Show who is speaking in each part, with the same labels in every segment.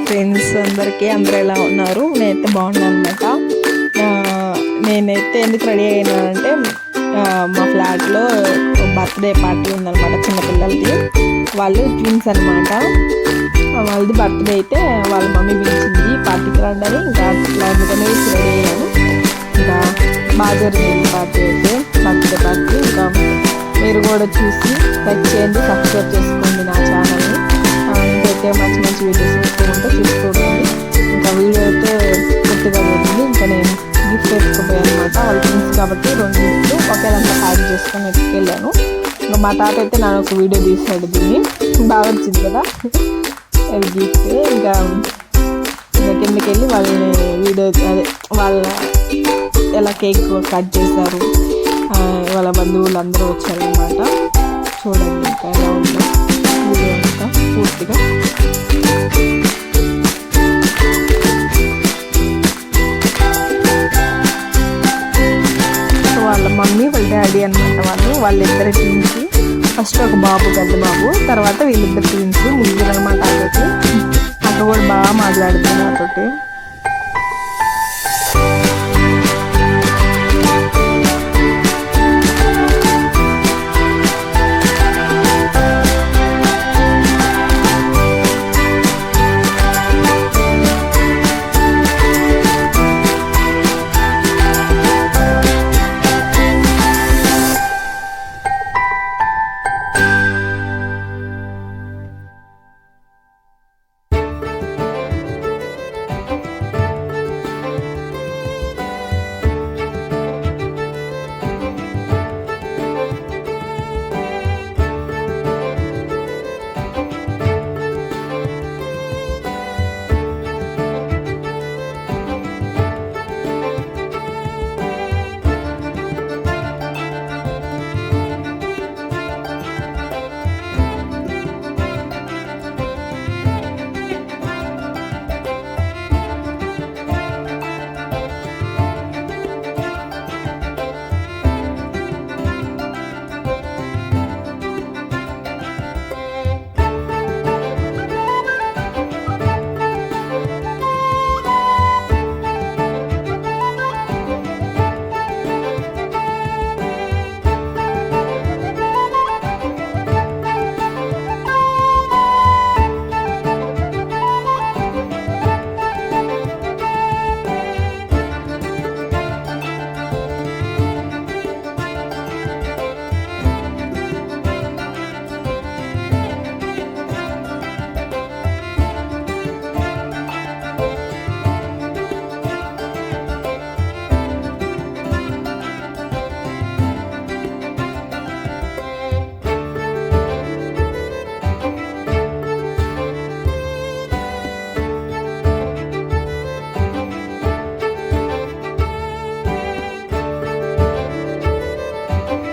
Speaker 1: Friends అందరికీ, అందరూ ఎలా ఉన్నారు? నేనైతే బాగున్నాను అనమాట. నేనైతే ఎందుకు రెడీ అయినానంటే మా ఫ్లాట్లో బర్త్డే పార్టీ ఉందన్నమాట, చిన్నపిల్లలది. వాళ్ళు ట్విన్స్ అనమాట. వాళ్ళది బర్త్డే అయితే వాళ్ళ మమ్మీ పిలిచింది పార్టీకి రండి అని. ఇంకా అందుకనే రెడీ అయ్యాను. ఇంకా బాగా జరిగింది పార్టీ అయితే, బర్త్డే పార్టీ. ఇంకా మీరు కూడా చూసి లైక్ చేయండి, సబ్స్క్రైబ్ చేసుకోండి నా ఛానల్ని. ఇంకైతే మంచి మంచి వీడియోస్ వస్తూ ఉంటే చూసుకోండి. ఇంకా వీడియో అయితే పూర్తిగా పోతుంది. ఇంకా నేను గిఫ్ట్ వేసుకుపోయాను అనమాట. వాళ్ళు ట్విన్స్ కాబట్టి 2 గిఫ్ట్లు ఒకేదంతా ప్యాక్ చేసుకొని ఎత్తుకెళ్ళాను. ఇంకా మా తాత అయితే నాకు ఒక వీడియో తీసాడు, దీన్ని బాగా వచ్చింది కదా అది గిఫ్ట్. ఇంకా కిందకి వెళ్ళి వాళ్ళని వీడియో అదే వాళ్ళ ఎలా కేక్ కట్ చేశారు, వాళ్ళ బంధువులు అందరూ వచ్చారనమాట. చూడండి ఇంకా ఎలా ఉందో వీడియో అంతా పూర్తిగా. వాళ్ళ మమ్మీ వాళ్ళ డాడీ అనమాట. వాళ్ళిద్దరు ట్విన్స్. ఫస్ట్ ఒక బాబు, పెద్ద బాబు, తర్వాత వీళ్ళిద్దరు ట్విన్స్, ముగ్గురు అనమాట. అక్క కూడా బాగా మాట్లాడుతుంది నాతోటి.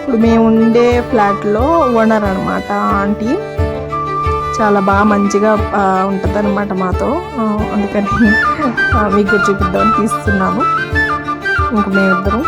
Speaker 1: ఇప్పుడు మేము ఉండే ఫ్లాట్లో ఓనర్ అనమాట ఆంటీ. చాలా బాగా మంచిగా ఉంటుంది అనమాట మాతో. అందుకని మీకు చూపిద్దామని తీస్తున్నాను. ఇంక మేమిద్దరం